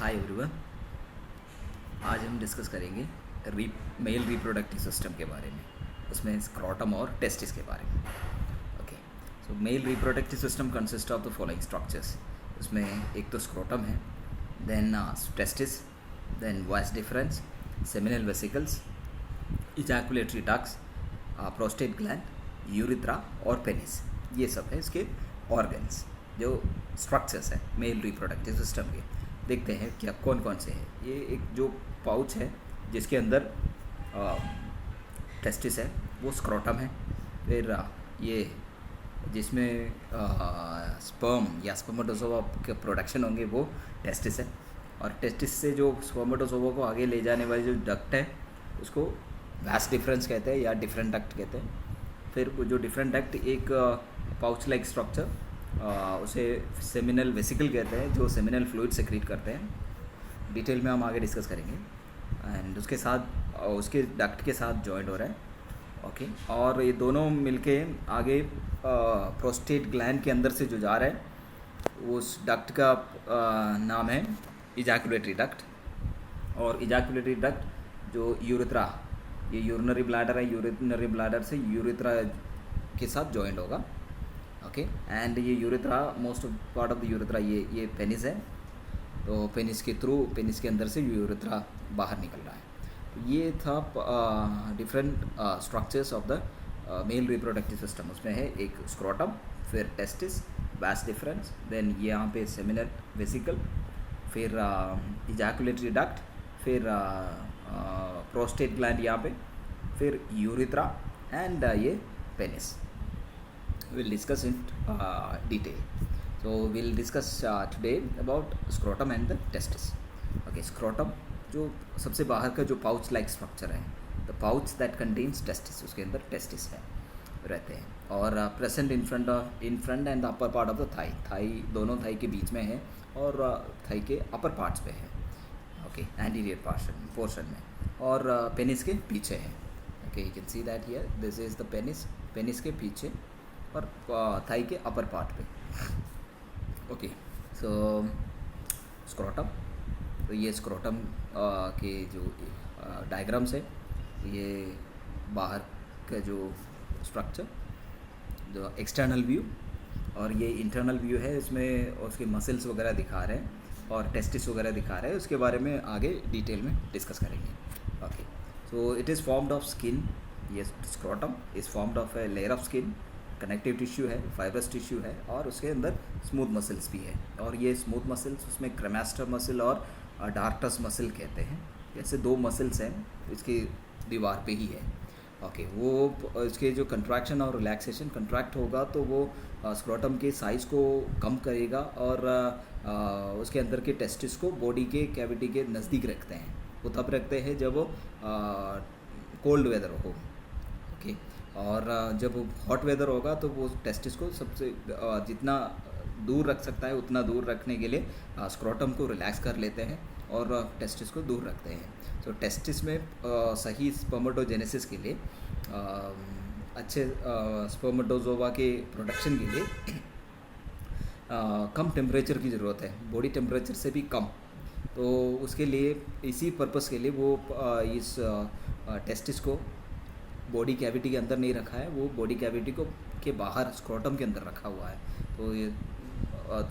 Hi everyone. आज हम discuss करेंगे मेल रिप्रोडक्टिव सिस्टम के बारे में, उसमें स्क्रोटम और टेस्टिस के बारे में। Okay, so male reproductive system consist of the following structures. उसमें एक तो स्क्रोटम है, then testis, then vas deferens, seminal vesicles, ejaculatory ducts, prostate gland, urethra और पेनिस। ये सब है इसके ऑर्गन्स, जो स्ट्रक्चर्स है मेल रिप्रोडक्टिव सिस्टम के। देखते हैं क्या कौन कौन से हैं। ये एक जो पाउच है जिसके अंदर टेस्टिस है वो स्क्रोटम है। फिर ये जिसमें स्पर्म या स्पर्मेटोजोआ के प्रोडक्शन होंगे वो टेस्टिस है। और टेस्टिस से जो स्पर्मेटोजोआ को आगे ले जाने वाली जो डक्ट है उसको वास डिफरेंस कहते हैं या डिफरेंट डक्ट कहते हैं। फिर वो जो डिफरेंट डक्ट एक पाउच लाइक स्ट्रक्चर, उसे सेमिनल वेसिकल कहते हैं, जो सेमिनल फ्लूइड सेक्रीट करते हैं। डिटेल में हम आगे डिस्कस करेंगे। एंड उसके साथ उसके डक्ट के साथ जॉइंट हो रहा है। ओके, और ये दोनों मिलके आगे प्रोस्टेट ग्लैंड के अंदर से जो जा रहा है उस डक्ट का नाम है इजैकुलेटरी डक्ट। और इजैकुलेटरी डक्ट जो यूरिथ्रा, ये यूरिनरी ब्लैडर है, यूरिनरी ब्लैडर से यूरिथ्रा के साथ जॉइंट होगा। ओके, एंड ये urethra, most part of the urethra ये पेनिस है। तो पेनिस के थ्रू, पेनिस के अंदर से यूरिथ्रा बाहर निकल रहा है। तो ये था different structures of the mail reproductive system. उसमें है एक स्क्रोटम, फिर टेस्टिस, वास डिफरेंस, देन यहाँ पे सेमिनल वेसिकल, फिर इजैकुलेटरी डक्ट, फिर प्रोस्टेट ग्लैंड यहाँ पे, फिर यूरिथ्रा एंड ये penis. We'll discuss in detail. So we'll discuss today about scrotum and the testis. Okay, scrotum जो सबसे बाहर का जो पाउच लाइक स्ट्रक्चर है, the pouch that contains testis, उसके अंदर टेस्टिस है रहते हैं। और present in front and upper part of the thigh, दोनों थाई के बीच में है और थाई के अपर पार्ट्स पे है। ओके, एंटीरियर पोर्शन में, और पेनिस के पीछे है। Okay, you can see that here, this is the penis, penis के पीछे और थाई के अपर पार्ट पे। ओके, सो स्क्रोटम, तो ये स्क्रोटम के जो डायग्राम्स है, ये बाहर का जो स्ट्रक्चर, जो एक्सटर्नल व्यू, और ये इंटरनल व्यू है। इसमें उसके मसल्स वगैरह दिखा रहे हैं और टेस्टिस वगैरह दिखा रहे हैं। उसके बारे में आगे डिटेल में डिस्कस करेंगे। Okay, so it is formed of skin. ये scrotum is formed of a layer of skin, connective tissue है, फाइब्रस टिश्यू है, और उसके अंदर स्मूथ मसल्स भी है। और ये स्मूथ मसल्स, उसमें क्रेमास्टर मसल और डार्टस मसल कहते हैं। जैसे दो मसल्स हैं इसकी दीवार पे ही है। ओके, वो इसके जो कंट्रैक्शन और रिलैक्सेशन, कंट्रैक्ट होगा तो वो स्क्रोटम के साइज़ को कम करेगा और उसके अंदर के टेस्टिस को बॉडी के कैविटी के नज़दीक रखते हैं। वो तब रखते हैं जब कोल्ड वेदर हो। ओके, और जब हॉट वेदर होगा तो वो टेस्टिस को सबसे जितना दूर रख सकता है उतना दूर रखने के लिए स्क्रोटम को रिलैक्स कर लेते हैं और टेस्टिस को दूर रखते हैं। तो टेस्टिस में सही स्पर्मेटोजेनेसिस के लिए, अच्छे स्पर्मेटोजोआ के प्रोडक्शन के लिए कम टेम्परेचर की ज़रूरत है, बॉडी टेम्परेचर से भी कम। तो उसके लिए, इसी पर्पस के लिए वो इस टेस्टिस को बॉडी कैविटी के अंदर नहीं रखा है, वो बॉडी कैविटी को के बाहर स्क्रोटम के अंदर रखा हुआ है। तो ये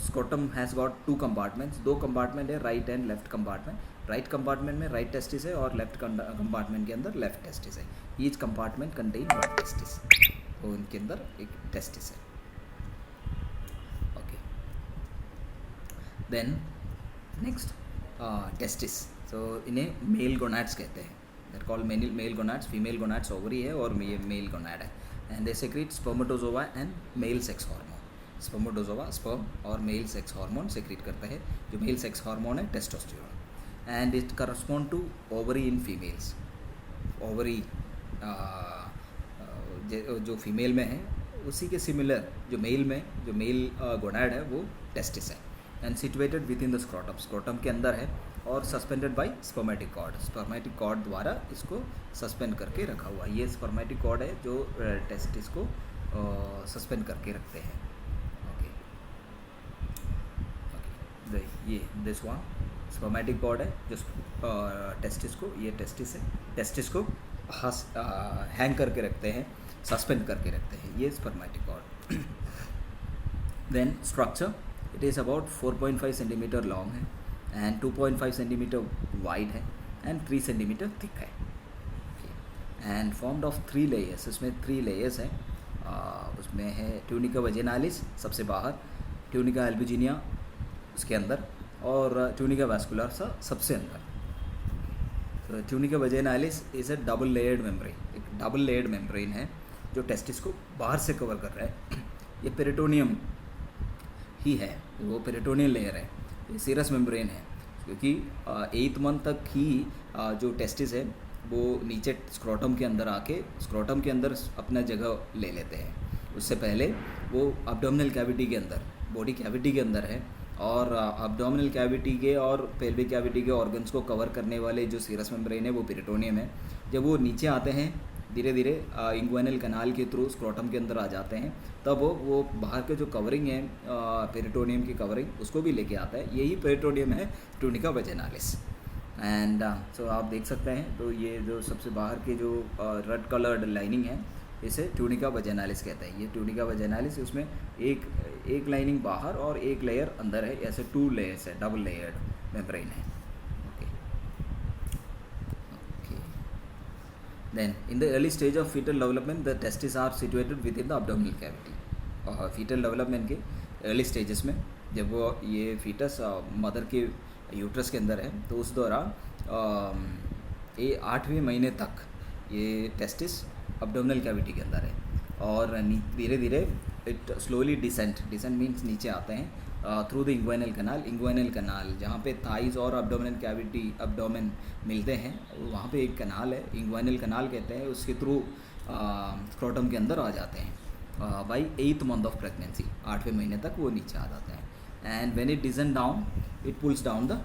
scrotum has got 2 compartments, 2 compartment है, right and left compartment. Right compartment में राइट टेस्टिस है और लेफ्ट कंपार्टमेंट के अंदर लेफ्ट टेस्टिस है। ईच कंपार्टमेंट कंटेन 1 टेस्टिस, तो इनके अंदर एक टेस्टिस है। ओके, देन नेक्स्ट टेस्टिस, तो इन्हें मेल गोनाड्स कहते हैं। They're called male gonads. Female gonads ovary है और ये male gonad है। And they secrete spermatozoa and male sex hormone. Spermatozoa sperm और male sex hormone secrete करता है। जो male sex hormone है testosterone, and it correspond to ovary in females. Ovary जो फीमेल में है उसी के सिमिलर जो मेल में, जो मेल गोनाड है वो टेस्टिस है। And situated within the scrotum, scrotum के अंदर है और suspended by spermatic cord, spermatic cord द्वारा इसको सस्पेंड करके रखा हुआ है। ये स्पर्मेटिक कॉर्ड है जो टेस्टिस को सस्पेंड करके रखते हैं। ओके, ये दिस वन स्पर्मेटिक कॉर्ड है जो टेस्टिस को, ये टेस्टिस है, टेस्टिस को हैंग करके रखते हैं, सस्पेंड करके रखते हैं, ये spermatic cord. Then structure, it is about 4.5 centimetre long है एंड 2.5 सेंटीमीटर वाइड है एंड 3 सेंटीमीटर थिक है, एंड फॉर्म्ड ऑफ 3 लेयर्स। इसमें 3 लेयर्स हैं, उसमें है ट्यूनिका वजेनालिस सबसे बाहर, ट्यूनिका एल्बुजिनिया उसके अंदर, और ट्यूनिका वास्कुलरसा सबसे अंदर। तो tunica vaginalis is a double layered membrane, एक डबल लेयर्ड मेम्ब्रेन है जो टेस्टिस को बाहर से कवर कर रहा है। ये पेरिटोनियम ही है, वो पेरिटोनियल लेयर है, ये सीरस मेम्ब्रेन है, क्योंकि 8th मंथ तक ही जो टेस्टिस है वो नीचे स्क्रोटम के अंदर आके स्क्रोटम के अंदर अपना जगह ले लेते हैं। उससे पहले वो अब्डोमिनल कैविटी के अंदर, बॉडी कैविटी के अंदर है, और अब्डोमिनल कैविटी के और पेल्विक कैविटी के ऑर्गन्स को कवर करने वाले जो सीरस मेम्ब्रेन है वो पेरिटोनियम है। जब वो नीचे आते हैं धीरे धीरे इंग्वाइनल कैनाल के थ्रू स्क्रोटम के अंदर आ जाते हैं, तब वो बाहर के जो कवरिंग है पेरिटोनियम की कवरिंग उसको भी लेके आता है। यही पेरिटोनियम है ट्यूनिका वजेनालिस। एंड सो आप देख सकते हैं, तो ये जो सबसे बाहर के जो रेड कलर्ड लाइनिंग है इसे ट्यूनिका वजेनालिस कहते हैं। ये ट्यूनिका वजेनालिस, उसमें एक लाइनिंग बाहर और एक लेयर अंदर है, ऐसे 2 लेयर्स है, डबल लेयर्ड मेम्ब्रेन है। Then, in the early stage of fetal development, the testes are situated within the abdominal cavity. और fetal development के early stages में जब वो ये fetus मदर के यूट्रस के अंदर है, तो उस दौरान ये 8वें महीने तक ये टेस्टिस abdominal cavity के अंदर है, और धीरे धीरे इट स्लोली डिसेंट मीन्स नीचे आते हैं थ्रू द इंग्वाइनल कैनाल जहाँ पे थाइज और अब्डोमिनल कैविटी अब्डोमेन मिलते हैं, वहाँ पे एक कैनाल है, इंग्वाइनल कैनाल कहते हैं, उसके थ्रू स्क्रोटम के अंदर आ जाते हैं। By 8th month of pregnancy, 8वें महीने तक वो नीचे आ जाते हैं। And when it descend down, it pulls down the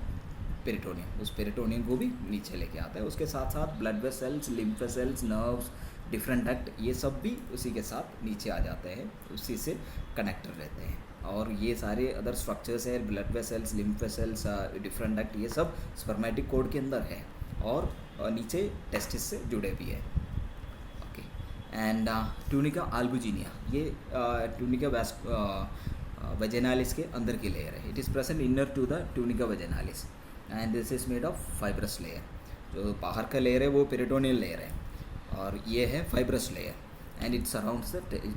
peritoneum, उस पेरिटोनियम को भी नीचे लेके आता है। उसके साथ साथ blood vessels, lymph vessels, nerves, different duct, ये सब भी उसी के साथ नीचे आ जाते हैं, उसी से कनेक्टेड रहते हैं। और ये सारे अदर स्ट्रक्चर्स है, blood vessels, lymph vessels, different duct, ये सब स्पर्मेटिक कोड के अंदर है और नीचे टेस्टिस से जुड़े भी है। ओके, एंड ट्यूनिका अल्बुजिनिया, ये ट्यूनिका वजेनालिस के अंदर की लेयर है। It is present inner to the tunica vaginalis and this is made of fibrous layer. जो बाहर का लेयर है वो पेरिटोनियल लेयर है, और ये है fibrous layer, and it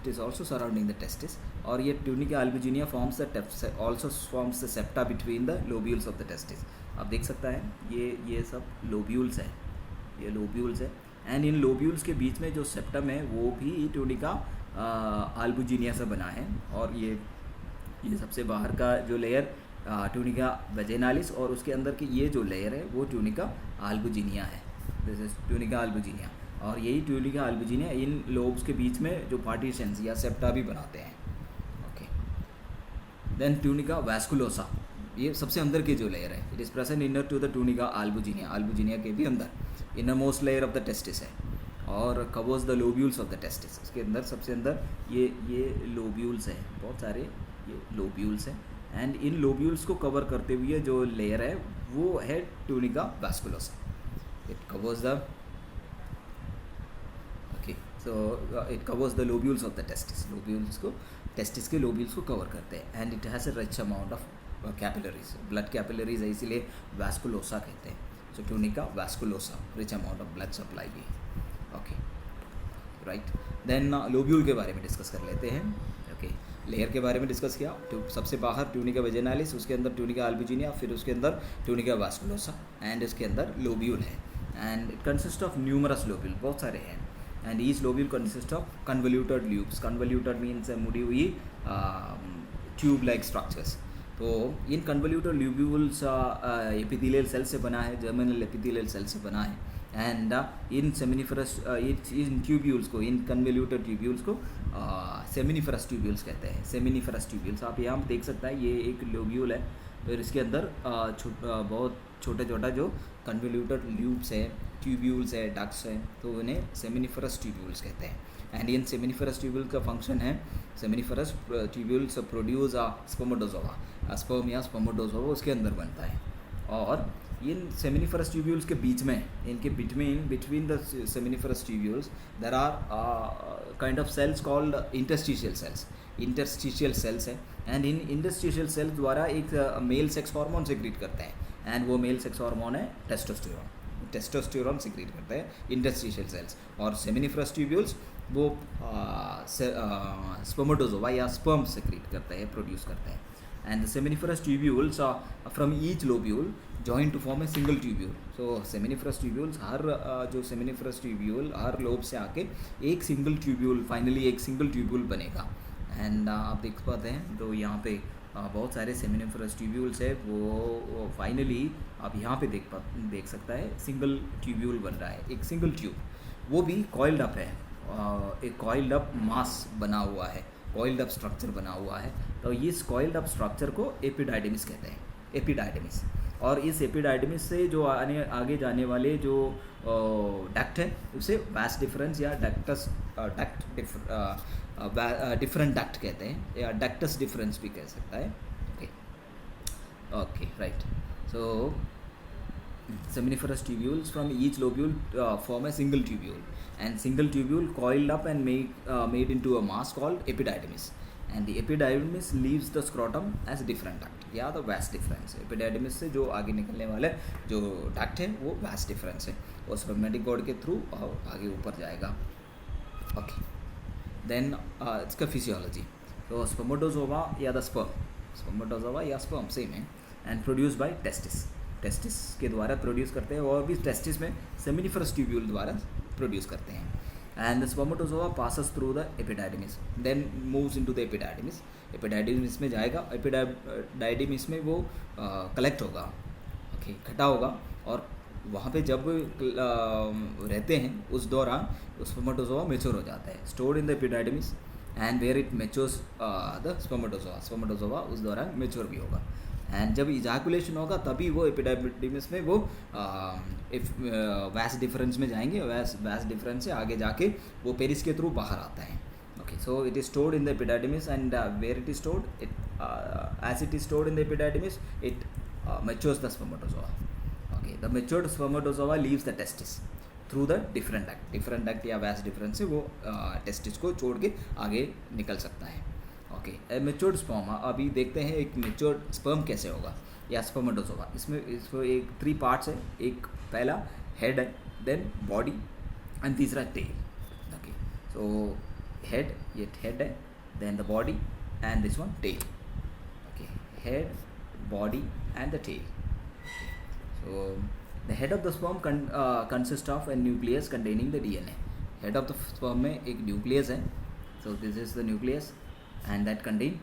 is also surrounding the testis. और ये tunica albuginea also forms the septa between the lobules of the testis. आप देख सकता है ये सब लोब्यूल्स है, ये लोब्यूल्स है, एंड इन लोब्यूल्स के बीच में जो सेप्टम है वो भी ट्यूनिका अल्बुजिनिया से बना है। और ये सबसे बाहर का जो लेयर ट्यूनिका वजेनालिस, और उसके अंदर की ये जो लेयर है वो ट्यूनिका अल्बुजिनिया है, दिस इज ट्यूनिका अल्बुजिनिया। और यही ट्यूनिका अल्बुजिनिया इन लोब्स के बीच में जो पार्टीशंस या सेप्टा भी बनाते हैं। ओके, देन ट्यूनिका वास्कुलोसा, ये सबसे अंदर की जो लेयर है, it is present inner to the tunica albuginea के भी अंदर inner most layer of the testis है, और covers the lobules of the testis. इसके अंदर सबसे अंदर ये लोब्यूल्स है, बहुत सारे ये लोब्यूल्स हैं, एंड इन लोब्यूल्स को कवर करते हुए जो लेयर है वो है tunica vasculosa. It covers the so it covers the lobules of the testis, lobules को टेस्टिस के लोब्यूल्स को कवर करते हैं। And it has a rich amount of capillaries, blood capillaries है, इसीलिए वास्कुलोसा कहते हैं। So tunica vasculosa, rich amount of blood supply भी। ओके, राइट, देन लोब्यूल के बारे में डिस्कस कर लेते हैं। ओके, लेयर के बारे में डिस्कस किया, तो सबसे बाहर ट्यूनिका वजेनालिस, उसके अंदर ट्यूनिका अल्बुजिनिया, फिर उसके अंदर ट्यूनिका वास्कुलोसा, एंड इसके अंदर लोब्यूल है। And it consist of numerous lobule, बहुत सारे हैं, and each lobule consists of convoluted lobes. Convoluted means मुड़ी हुई ट्यूब लाइक स्ट्रक्चर्स। तो इन कन्वल्यूटेड लोब्यूल्स एपिथेलियल सेल से बना है, जर्मिनल एपिथेलियल सेल से बना है, and in seminiferous in tubules को, इन कन्वल्यूटेड ट्यूब्यूल्स को सेमिनिफरस ट्यूब्यूल्स कहते हैं। सेमिनिफरस ट्यूब्यूल्स आप यहाँ देख सकता है, ये एक लोब्यूल है, फिर इसके अंदर बहुत छोटा जो कन्वल्यूटेड लूप्स है, ट्यूब्यूल्स है, डक्ट्स है, तो उन्हें सेमिनिफरस ट्यूब्यूल्स कहते हैं। एंड इन सेमिनिफरस ट्यूब्यूल का फंक्शन है, seminiferous tubules produce spermatozoa, sperm या स्पर्मेटोजोआ उसके अंदर बनता है। और इन सेमिनिफरस ट्यूब्यूल्स के बीच में, इनके between the seminiferous tubules there are kind of cells called interstitial cells है। एंड इन इंटरस्टिशियल सेल्स द्वारा एक मेल सेक्स हार्मोन सिक्रीट करते हैं, एंड वो मेल सेक्स हार्मोन है टेस्टोस्टेरोन सिक्रीट करते हैं इंटरस्टिशियल सेल्स। और सेमिनिफरस ट्यूब्यूल्स वो स्पर्मेटोजोआ या स्पर्म सिक्रीट करते हैं, प्रोड्यूस करते हैं। And the seminiferous tubules from each lobule join to form a single tubule. So seminiferous tubules जो सेमिनिफरस ट्यूब्यूल हर लोब से आके एक सिंगल ट्यूब्यूल, फाइनली एक सिंगल ट्यूब्यूल बनेगा। एंड आप देख पाते हैं तो यहाँ पे बहुत सारे सेमिनिफरस ट्यूब्यूल्स है, वो फाइनली आप यहाँ पे देख सकता है सिंगल ट्यूब्यूल बन रहा है, एक सिंगल ट्यूब, वो भी कॉइल्ड अप है, एक कॉइल्ड अप मास बना हुआ है, कॉइल्ड अप स्ट्रक्चर बना हुआ है। तो इस कॉइल्ड अप स्ट्रक्चर को एपिडाइडमिस कहते हैं, एपिडाइडमिस। और इस एपिडाइडमिस से जो आगे जाने वाले जो डक्ट है उसे वास डिफरेंस या डिफरेंट डक्ट कहते हैं, या डक्टस डिफरेंस भी कह सकता है। Okay right. So seminiferous tubules from each lobule form a single tubule, and single tubule coiled up and made into a mass called epididymis, and the epididymis leaves the scrotum as different duct या the vas difference। epididymis से जो आगे निकलने वाले जो duct है वो vas difference है, वो spermatic cord के थ्रू आगे ऊपर जाएगा। ओके देन इसका फिजियोलॉजी। तो स्पर्मेटोजोआ या द स्पर्मेटोजोआ या स्पर्म सेम है, एंड प्रोड्यूस बाय टेस्टिस के द्वारा प्रोड्यूस करते हैं, और भी टेस्टिस में सेमिनिफरस ट्यूब्यूल द्वारा प्रोड्यूस करते हैं। And the spermatozoa passes through the epididymis, then moves into the epididymis. Epididymis में जाएगा, एपिडाइडमिस में वो कलेक्ट होगा, ओके इकट्ठा होगा, और वहाँ पे जब रहते हैं उस दौरान स्पर्मेटोजोआ मैच्योर हो जाता है, stored in the epididymis, and where it matures the spermatozoa उस दौरान मैच्योर भी होगा। एंड जब इजाकुलेशन होगा तभी वो एपिडाइडमिस में वो वैस डिफरेंस में जाएंगे, वैस डिफरेंस से आगे जाके वो पेरिस के थ्रू बाहर आता है। Okay so it is stored in the epididymis, and where it is stored, as it is stored in the epididymis it matures the spermatozoa. Okay the matured spermatozoa leaves the testis through the different duct या vas difference से वो testis को छोड़ के आगे निकल सकता है। ओके मैच्योर्ड स्पर्म, अभी देखते हैं एक मैच्योर्ड स्पर्म कैसे होगा या स्पर्मेटोजोआ। इसमें एक 3 पार्ट्स है, एक पहला हेड है, देन बॉडी, एंड तीसरा टेल। ओके सो हेड, ये हेड है, then the body, and this one tail. Okay head, body, and the tail. So the head of the sperm consist of a nucleus containing the DNA। Head of the sperm में एक nucleus है, so this is the nucleus and that contain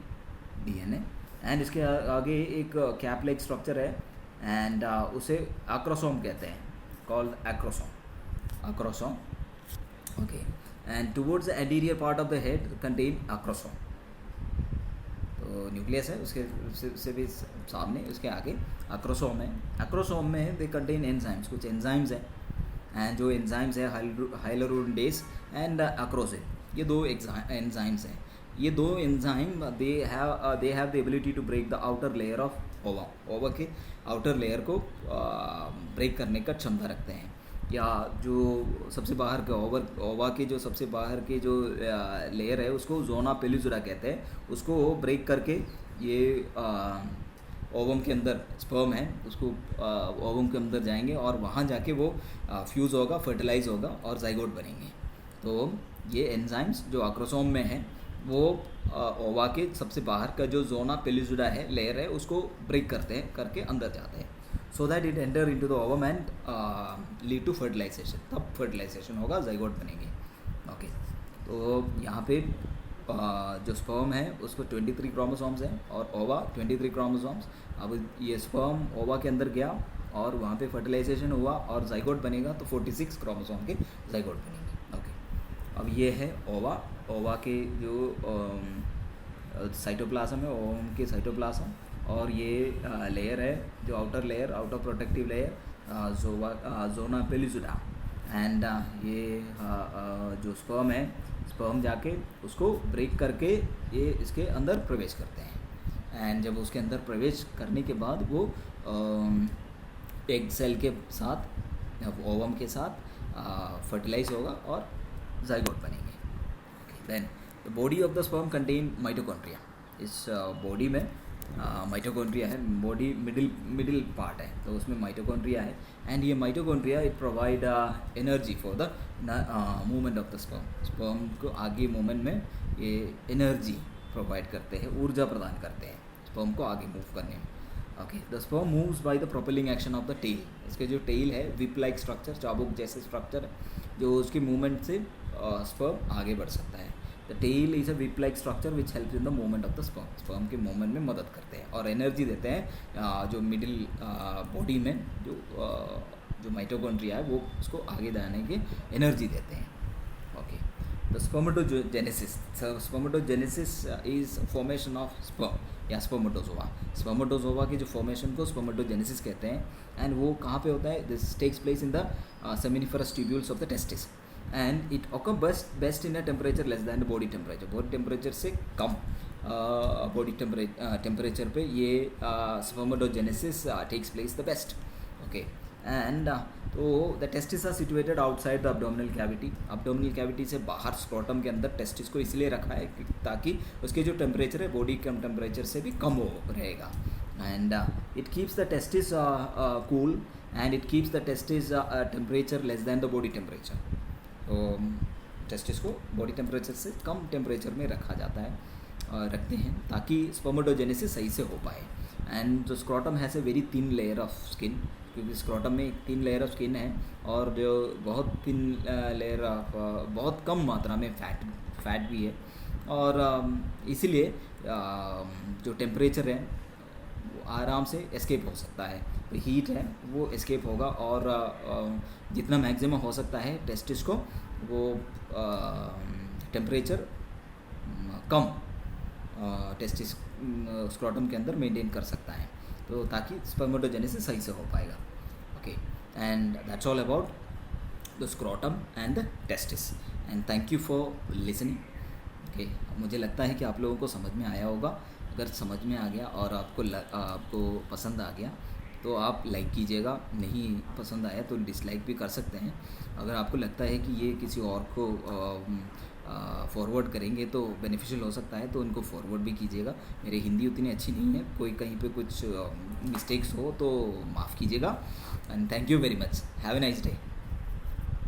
DNA, and इसके आगे एक cap like structure है, and उसे acrosome कहते हैं, called acrosome. Okay and towards the anterior part of the head contain acrosome. तो न्यूक्लियस है, उससे भी सामने उसके आगे एक्रोसोम है। एक्रोसोम में दे कंटेन एंजाइम्स, कुछ एंजाइम्स हैं, एंड जो एंजाइम्स है हाइलुरोनिडेज एंड एक्रोसिन, ये 2 एंजाइम्स हैं। ये 2 enzyme they have the ability to break the outer layer of ova के आउटर लेयर को ब्रेक करने का क्षमता रखते हैं, या जो सबसे बाहर के ओवा के जो सबसे बाहर के जो लेयर है उसको जोना पेलिजुरा कहते हैं, उसको ब्रेक करके ये ओवम के अंदर स्पर्म है उसको ओवम के अंदर जाएंगे, और वहाँ जाके वो फ्यूज़ होगा, फर्टिलाइज होगा, और जाइगोट बनेंगे। तो ये एंजाइम्स जो एक्रोसोम में है वो ओवा के सबसे बाहर का जो जोना पेलिजुरा है, लेयर है, उसको ब्रेक करके अंदर जाते हैं, so that it enter into the ovum and lead to fertilisation. तब फर्टिलाइजेशन होगा, जाइगोट बनेंगे। ओके तो यहाँ पे जो स्पर्म है उसको 23 क्रोमोसोम्स हैं, और ओवा 23 क्रोमोसोम्स। अब ये स्पर्म ओवा के अंदर गया और वहाँ पे फर्टिलाइजेशन हुआ और जाइगोट बनेगा, तो 46 क्रोमोसोम के जाइगोट बनेंगे। ओके अब ये है ओवा के जो साइटोप्लाज्म है, ओवम के साइटोप्लाज्म, और ये लेयर है जो outer protective layer zona pellucida, and ये जो स्पर्म है, स्पर्म जाके उसको ब्रेक करके ये इसके अंदर प्रवेश करते हैं, एंड जब उसके अंदर प्रवेश करने के बाद वो एग सेल के साथ, ओवम के साथ फर्टिलाइज होगा और जाइगोट बनेंगे। Then the body of the sperm contain mitochondria. इस बॉडी में माइटोकॉन्ड्रिया है, बॉडी मिडिल पार्ट है तो उसमें माइटोकॉन्ड्रिया है। एंड ये mitochondria it provide energy for the movement of the sperm. Sperm को आगे मूवमेंट में ये एनर्जी प्रोवाइड करते हैं, ऊर्जा प्रदान करते हैं स्पर्म को आगे मूव करने में। Okay, the sperm moves by the propelling action of the tail. इसके जो टेल है विप लाइक स्ट्रक्चर, चाबुक जैसे स्ट्रक्चर है, जो उसके मूवमेंट से स्पर्म आगे बढ़ सकता है। The tail is a whip like structure which helps in the movement of the sperm. Sperm के मूवमेंट में मदद करते हैं और एनर्जी देते हैं जो मिडिल बॉडी में जो माइटोकॉन्ड्रिया है वो उसको आगे जाने की एनर्जी देते हैं। Okay, the spermatogenesis. Spermatogenesis is formation of sperm या स्पर्मेटोजोआ। स्पर्मेटोजोआ की जो फॉर्मेशन को स्पर्मेटोजेनेसिस कहते हैं। एंड वो कहाँ पे होता है? This takes place in the seminiferous tubules of the testis and it occur best in a temperature less than the body temperature. Body temperature से कम बॉडी टेम्परेचर पे ये spermatogenesis takes place the best. Okay, and तो the testis are situated outside the abdominal cavity. Abdominal cavity से बाहर scrotum के अंदर testis को इसलिए रखा है ताकि उसके जो टेम्परेचर है बॉडी कम टेम्परेचर से भी कम हो रहेगा। And it keeps the testis cool and it keeps the testis temperature less than the body temperature. तो टेस्टिस को बॉडी टेम्परेचर से कम टेम्परेचर में रखा जाता है रखते हैं ताकि स्पर्मेटोजेनेसिस सही से हो पाए। एंड जो scrotum has a very thin layer of skin, क्योंकि स्क्रोटम में एक थिन लेयर ऑफ स्किन है और जो बहुत थिन लेयर ऑफ बहुत कम मात्रा में फैट भी है और इसीलिए जो टेम्परेचर है वो आराम से एस्केप हो सकता है। तो हीट है वो एस्केप होगा और जितना मैक्सिमम हो सकता है टेस्टिस को वो टेम्परेचर कम टेस्टिस स्क्रोटम के अंदर मेंटेन कर सकता है तो ताकि स्पर्मेटोजेनेसिस सही से हो पाएगा। Okay, and that's all about the scrotum and the testis and thank you for listening. Okay, मुझे लगता है कि आप लोगों को समझ में आया होगा। अगर समझ में आ गया और आपको पसंद आ गया तो आप लाइक कीजिएगा, नहीं पसंद आया तो डिसलाइक भी कर सकते हैं। अगर आपको लगता है कि ये किसी और को फॉरवर्ड करेंगे तो बेनिफिशियल हो सकता है तो उनको फॉरवर्ड भी कीजिएगा। मेरी हिंदी उतनी अच्छी नहीं है, कोई कहीं पे कुछ मिस्टेक्स हो तो माफ़ कीजिएगा। And thank you very much, have a nice day.